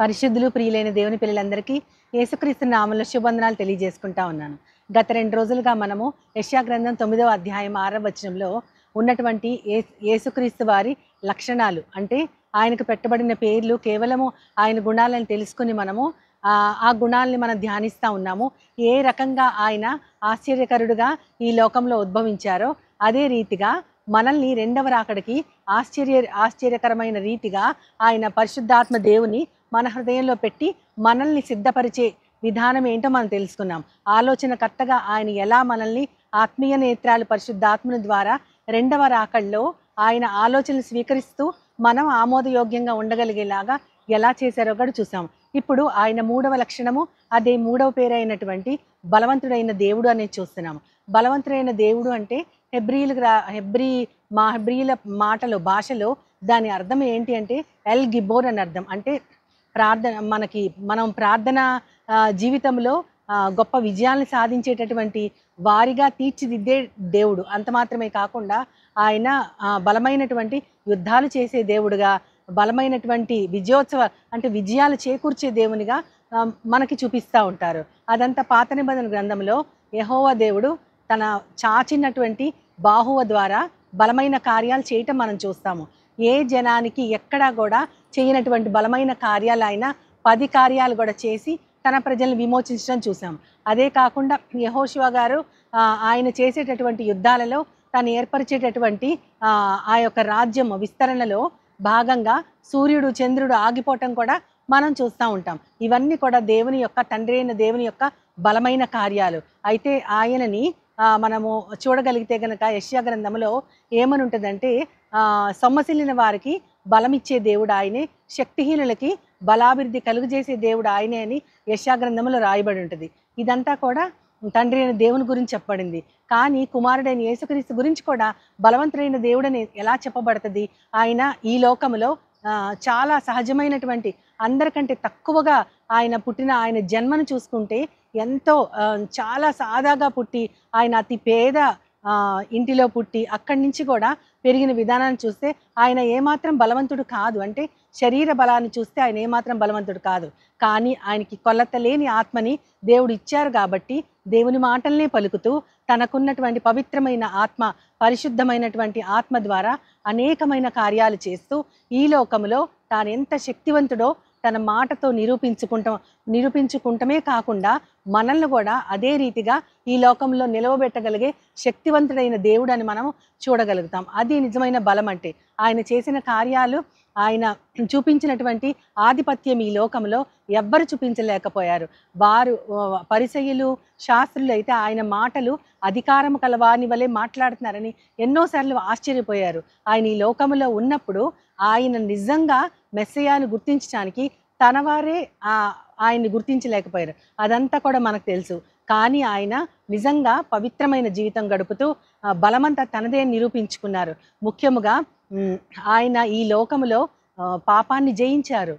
పరిశుద్ధులు ప్రియులైన దేవుని పిల్లలందరికీ యేసుక్రీస్తు నామములో శుభవందనాలు తెలియజేసుకుంటా ఉన్నాను. గత 2 రోజులుగా మనము యెషయా గ్రంథం 9వ అధ్యాయం 6వ వచనంలో ఉన్నటువంటి యేసుక్రీస్తు వారి లక్షణాలు, అంటే ఆయనకు పెట్టబడిన పేర్లు, కేవలము ఆయన గుణాలను తెలుసుకుని మనము ఆ గుణాలని మనం ధ్యానిస్తూ ఉన్నాము. ఏ రకంగా ఆయన ఆశ్చర్యకరుడుగా ఈ లోకంలో ఉద్భవించారో అదే రీతిగా మనల్ని రెండవ రాకడికి ఆశ్చర్యకరమైన రీతిగా ఆయన పరిశుద్ధాత్మ దేవుని మన హృదయంలో పెట్టి మనల్ని సిద్ధపరిచే విధానం ఏంటో మనం తెలుసుకున్నాం. ఆలోచనకర్తగా ఆయన ఎలా మనల్ని ఆత్మీయ నేత్రాలు పరిశుద్ధాత్మని ద్వారా రెండవ రాకడలో ఆయన ఆలోచనలు స్వీకరిస్తూ మనం ఆమోదయోగ్యంగా ఉండగలిగేలాగా ఎలా చేశారో కూడా చూసాం. ఇప్పుడు ఆయన 3వ లక్షణము, అదే 3వ పేరైనటువంటి బలవంతుడైన దేవుడు అనేది చూస్తున్నాము. బలవంతుడైన దేవుడు అంటే హెబ్రీల భాషలో దాని అర్థం ఏంటి అంటే ఎల్ గిబోర్ అని అర్థం. అంటే మనం ప్రార్థన జీవితంలో గొప్ప విజయాలను సాధించేటటువంటి వారిగా తీర్చిదిద్దే దేవుడు. అంత మాత్రమే కాకుండా ఆయన బలమైనటువంటి యుద్ధాలు చేసే దేవుడుగా, బలమైనటువంటి విజయాలు చేకూర్చే దేవునిగా మనకి చూపిస్తూ ఉంటారు. అదంతా పాత నిబంధన గ్రంథంలో యెహోవా దేవుడు తన చాచినటువంటి బాహువ ద్వారా బలమైన కార్యాలు చేయటం మనం చూస్తాము. ఏ జనానికి ఎక్కడా కూడా చేయనటువంటి బలమైన కార్యాలు ఆయన 10 కార్యాలు కూడా చేసి తన ప్రజలను విమోచించడం చూసాం. అదే కాకుండా యెహోషువ గారు ఆయన చేసేటటువంటి యుద్ధాలలో తను ఏర్పరిచేటటువంటి ఆ యొక్క రాజ్యం విస్తరణలో భాగంగా సూర్యుడు చంద్రుడు ఆగిపోవటం కూడా మనం చూస్తూ ఉంటాం. ఇవన్నీ కూడా దేవుని యొక్క తండ్రి అయిన దేవుని యొక్క బలమైన కార్యాలు. అయితే ఆయనని మనము చూడగలిగితే కనుక యెషయా గ్రంథంలో ఏమని ఉంటుందంటే, సొమ్మసిల్లిన వారికి బలమిచ్చే దేవుడు ఆయనే, శక్తిహీనులకి బలాభివృద్ధి కలుగజేసే దేవుడు ఆయనే అని యెషయా గ్రంథంలో రాయబడి ఉంటుంది. ఇదంతా కూడా తండ్రి అయిన దేవుని గురించి చెప్పబడింది. కానీ కుమారుడైన యేసుక్రీస్తు గురించి కూడా బలవంతుడైన దేవుడని ఎలా చెప్పబడుతుంది? ఆయన ఈ లోకములో చాలా సహజమైనటువంటి, అందరికంటే తక్కువగా ఆయన జన్మను చూసుకుంటే ఎంతో చాలా సాదాగా పుట్టి, ఆయన అతి పేద ఇంటిలో పుట్టి అక్కడి నుంచి కూడా పెరిగిన విధానాన్ని చూస్తే ఆయన ఏమాత్రం బలవంతుడు కాదు. అంటే శరీర బలాన్ని చూస్తే ఆయన ఏమాత్రం బలవంతుడు కాదు. కానీ ఆయనకి కొలత లేని ఆత్మని దేవుడు ఇచ్చారు కాబట్టి దేవుని మాటల్నే పలుకుతూ తనకున్నటువంటి పవిత్రమైన ఆత్మ, పరిశుద్ధమైనటువంటి ఆత్మ ద్వారా అనేకమైన కార్యాలు చేస్తూ ఈ లోకములో తాను ఎంత శక్తివంతుడో తన మాటతో నిరూపించుకుంటమే కాకుండా మనల్ని కూడా అదే రీతిగా ఈ లోకంలో నిలవబెట్టగలిగే శక్తివంతుడైన దేవుడు అని మనం చూడగలుగుతాం. అది నిజమైన బలం. అంటే ఆయన చేసిన కార్యాలు, ఆయన చూపించినటువంటి ఆధిపత్యం ఈ లోకంలో ఎవ్వరు చూపించలేకపోయారు. వారు పరిసయ్యులు, శాస్త్రులు అయితే ఆయన మాటలు అధికారము కలవాని వలె మాట్లాడుతున్నారని ఎన్నోసార్లు ఆశ్చర్యపోయారు. ఆయన ఈ లోకంలో ఉన్నప్పుడు ఆయన నిజంగా మెస్సయాను గుర్తించడానికి తన వారే ఆయన్ని గుర్తించలేకపోయారు. అదంతా కూడా మనకు తెలుసు. కానీ ఆయన నిజంగా పవిత్రమైన జీవితం గడుపుతూ బలమంతా తనదే నిరూపించుకున్నారు. ముఖ్యముగా ఆయన ఈ లోకములో పాపాన్ని జయించారు,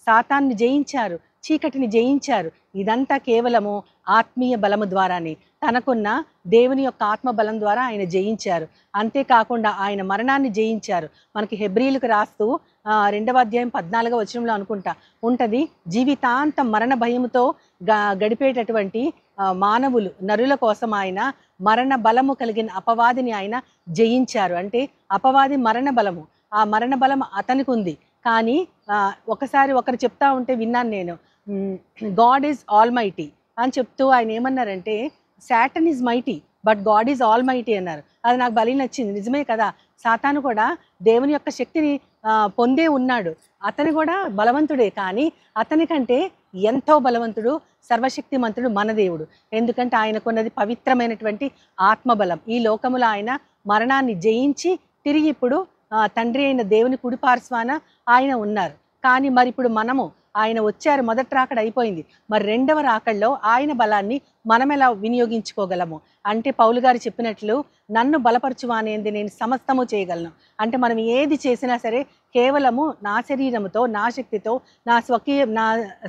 సాతాన్ని జయించారు, చీకటిని జయించారు. ఇదంతా కేవలము ఆత్మీయ బలము ద్వారానే, తనకున్న దేవుని యొక్క ఆత్మ బలం ద్వారా ఆయన జయించారు. అంతేకాకుండా ఆయన మరణాన్ని జయించారు. మనకి హెబ్రీలకు రాస్తూ 2వ అధ్యాయం 14వ వచనంలో అనుకుంటా ఉంటుంది, జీవితాంతం మరణ భయముతో గడిపేటటువంటి నరుల కోసం ఆయన మరణ బలము కలిగిన అపవాదిని ఆయన జయించారు. అంటే అపవాది మరణ బలము, ఆ మరణ బలం అతనికి ఉంది. కానీ ఒకరు చెప్తా ఉంటే విన్నాను నేను, గాడ్ ఈజ్ ఆల్ మైటీ అని చెప్తూ ఆయన ఏమన్నారంటే, Satan is mighty but God is all mighty అన్నారు. అది నాకు బలి నచ్చింది. నిజమే కదా, సాతాను కూడా దేవుని యొక్క శక్తిని పొందే ఉన్నాడు. అతను కూడా బలవంతుడే, కానీ అతనికంటే ఎంతో బలవంతుడు, సర్వశక్తిమంతుడు మన దేవుడు. ఎందుకంటే ఆయనకున్నది పవిత్రమైనటువంటి ఆత్మబలం. ఈ లోకములో ఆయన మరణాన్ని జయించి తిరిగి ఇప్పుడు తండ్రి అయిన దేవుని కుడిపార్శ్వాన ఆయన ఉన్నారు. కానీ మరి ఇప్పుడు మనము, ఆయన వచ్చారు, మొదటి రాకడ అయిపోయింది, మరి రెండవ రాకడలో ఆయన బలాన్ని మనం ఎలా వినియోగించుకోగలము అంటే పౌలు గారు చెప్పినట్లు నన్ను బలపరచువానేంది నేను సమస్తము చేయగలను. అంటే మనం ఏది చేసినా సరే కేవలము నా శరీరముతో, నా శక్తితో, నా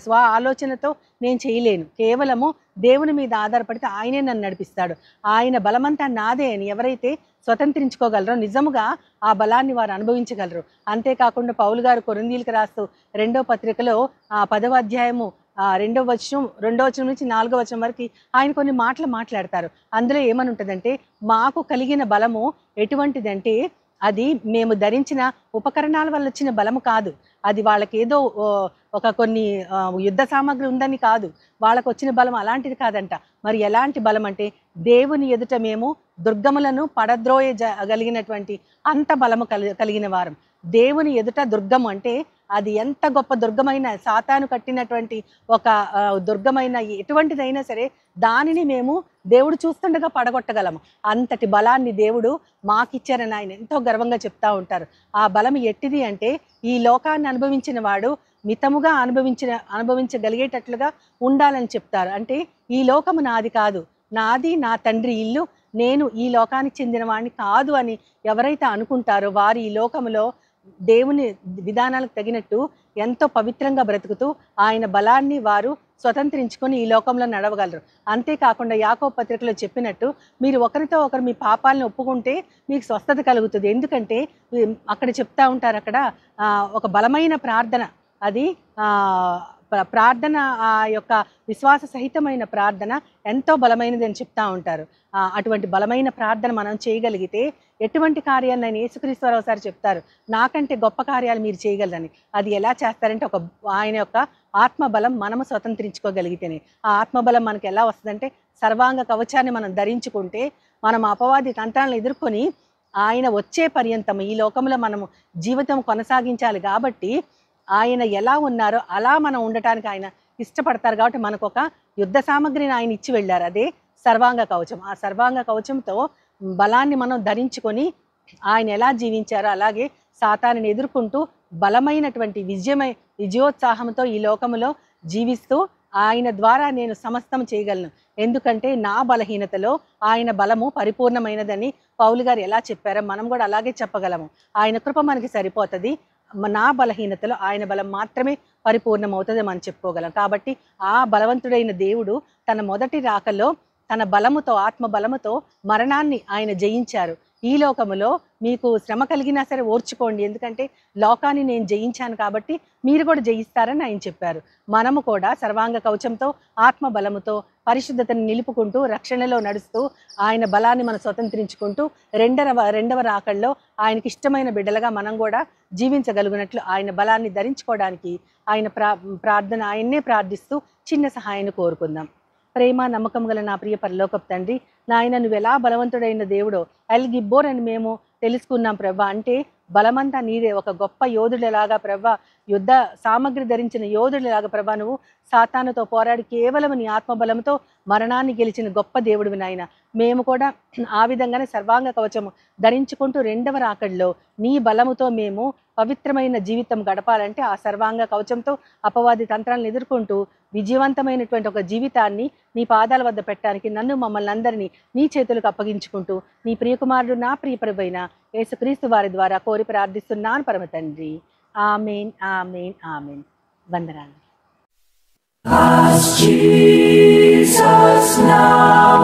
స్వ ఆలోచనతో నేను చేయలేను. కేవలము దేవుని మీద ఆధారపడితే ఆయనే నన్ను నడిపిస్తాడు. ఆయన బలమంతా నాదే అని ఎవరైతే స్వతంత్రించుకోగలరో నిజముగా ఆ బలాన్ని వారు అనుభవించగలరు. అంతేకాకుండా పౌలు గారు కొరింథీయులకు రాస్తూ 2వ పత్రికలో 10వ అధ్యాయము 2వ వచనం నుంచి 4వ వచనం వరకు ఆయన కొన్ని మాటలు మాట్లాడతారు. అందులో ఏమని ఉంటుందంటే, మాకు కలిగిన బలము ఎటువంటిదంటే అది మేము ధరించిన ఉపకరణాల వల్ల వచ్చిన బలము కాదు. అది వాళ్ళకి ఏదో ఒక కొన్ని యుద్ధ సామాగ్రి ఉందని కాదు. వాళ్ళకు వచ్చిన బలం అలాంటిది కాదంట. మరి ఎలాంటి బలం అంటే దేవుని ఎదుట మేము దుర్గములను పడద్రోయగలిగినటువంటి అంత బలము కలిగిన వారం. దేవుని ఎదుట దుర్గము అంటే అది ఎంత గొప్ప దుర్గమైన సాతాను కట్టినటువంటి ఒక దుర్గమైన ఎటువంటిదైనా సరే దానిని మేము దేవుడు చూస్తుండగా పడగొట్టగలము. అంతటి బలాన్ని దేవుడు మాకిచ్చారని ఆయన ఎంతో గర్వంగా చెప్తా ఉంటారు. ఆ బలం ఎట్టిది అంటే ఈ లోకాన్ని అనుభవించిన వాడు మితముగా అనుభవించగలిగేటట్లుగా ఉండాలని చెప్తారు. అంటే ఈ లోకము నాది కాదు, నాది నా తండ్రి ఇల్లు, నేను ఈ లోకానికి చెందిన వాడిని కాదు అని ఎవరైతే అనుకుంటారో వారు ఈ లోకములో దేవుని విధానాలకు తగినట్టు ఎంతో పవిత్రంగా బ్రతుకుతూ ఆయన బలాన్ని వారు స్వతంత్రించుకొని ఈ లోకంలో నడవగలరు. అంతేకాకుండా యాకోబు పత్రికలో చెప్పినట్టు మీరు ఒకరితో ఒకరు మీ పాపాలను ఒప్పుకుంటే మీకు స్వస్థత కలుగుతుంది. ఎందుకంటే అక్కడ చెప్తా ఉంటారు, అక్కడ ఒక బలమైన ప్రార్థన, అది ప్రార్థన ఆ యొక్క విశ్వాస సహితమైన ప్రార్థన ఎంతో బలమైనది అని చెప్తా ఉంటారు. అటువంటి బలమైన ప్రార్థన మనం చేయగలిగితే ఎటువంటి కార్యాలు నేను యేసుక్రీస్తు వారు ఒకసారి చెప్తారు, నాకంటే గొప్ప కార్యాలు మీరు చేయగలరని. అది ఎలా చేస్తారంటే ఆయన యొక్క ఆత్మబలం మనము స్వతంత్రించుకోగలిగితేనే. ఆ ఆత్మబలం మనకు ఎలా వస్తుందంటే సర్వాంగ కవచాన్ని మనం ధరించుకుంటే మనం అపవాది తంత్రాలను ఎదుర్కొని ఆయన వచ్చే పర్యంతం ఈ లోకంలో మనము జీవితం కొనసాగించాలి. కాబట్టి ఆయన ఎలా ఉన్నారో అలా మనం ఉండటానికి ఆయన ఇష్టపడతారు. కాబట్టి మనకు ఒక యుద్ధ సామగ్రిని ఆయన ఇచ్చి వెళ్ళారు, అదే సర్వాంగ కవచం. ఆ సర్వాంగ కవచంతో బలాన్ని మనం ధరించుకొని ఆయన ఎలా జీవించారో అలాగే సాతానుని ఎదుర్కొంటూ బలమైనటువంటి విజయోత్సాహంతో ఈ లోకములో జీవిస్తూ ఆయన ద్వారా నేను సమస్తం చేయగలను. ఎందుకంటే నా బలహీనతలో ఆయన బలము పరిపూర్ణమైనదని పౌలు గారు ఎలా చెప్పారో మనం కూడా అలాగే చెప్పగలము. ఆయన కృప మనకి సరిపోతుంది, నా బలహీనతలో ఆయన బలం మాత్రమే పరిపూర్ణమవుతుంది మనం చెప్పుకోగలం. కాబట్టి ఆ బలవంతుడైన దేవుడు తన మొదటి రాకలో తన బలముతో, ఆత్మ బలముతో మరణాన్ని ఆయన జయించారు. ఈ లోకములో మీకు శ్రమ కలిగినా సరే ఓర్చుకోండి, ఎందుకంటే లోకాన్ని నేను జయించాను కాబట్టి మీరు కూడా జయిస్తారని ఆయన చెప్పారు. మనము కూడా సర్వాంగ కవచంతో, ఆత్మ బలముతో పరిశుద్ధతను నిలుపుకుంటూ రక్షణలో నడుస్తూ ఆయన బలాన్ని మనం స్వతంత్రించుకుంటూ రెండవ రాకల్లో ఆయనకి ఇష్టమైన బిడ్డలుగా మనం కూడా జీవించగలిగినట్లు ఆయన బలాన్ని ధరించుకోవడానికి ఆయన్నే ప్రార్థిస్తూ చిన్న సహాయాన్ని కోరుకుందాం. ప్రేమ నమ్మకం గల నా ప్రియ పరలోకపు తండ్రి, నాయన నువ్వు ఎలా బలవంతుడైన దేవుడో ఎల్ గిబ్బోర్ అని మేము తెలుసుకున్నాం ప్రభా. అంటే బలమంతా నీదే, ఒక గొప్ప యోధుడిలాగా ప్రభా, యుద్ధ సామగ్రి ధరించిన యోధుడిలాగా ప్రభా నువ్వు సాతానుతో పోరాడి కేవలం నీ ఆత్మబలంతో మరణాన్ని గెలిచిన గొప్ప దేవుడివి నాయన. మేము కూడా ఆ విధంగానే సర్వాంగ కవచము ధరించుకుంటూ రెండవ రాకడలో నీ బలముతో మేము పవిత్రమైన జీవితం గడపాలంటే ఆ సర్వాంగ కవచంతో అపవాది తంత్రాలను ఎదుర్కొంటూ విజయవంతమైనటువంటి ఒక జీవితాన్ని నీ పాదాల వద్ద పెట్టడానికి మమ్మల్ని అందరినీ నీ చేతులకు అప్పగించుకుంటూ నీ ప్రియకుమారుడు నా ప్రియపరువైన యేసుక్రీస్తు వారి ద్వారా కోరి ప్రార్థిస్తున్నాను పరమ తండ్రి. ఆమేన్, ఆమేన్, ఆమేన్. వందనాలు. As Jesus now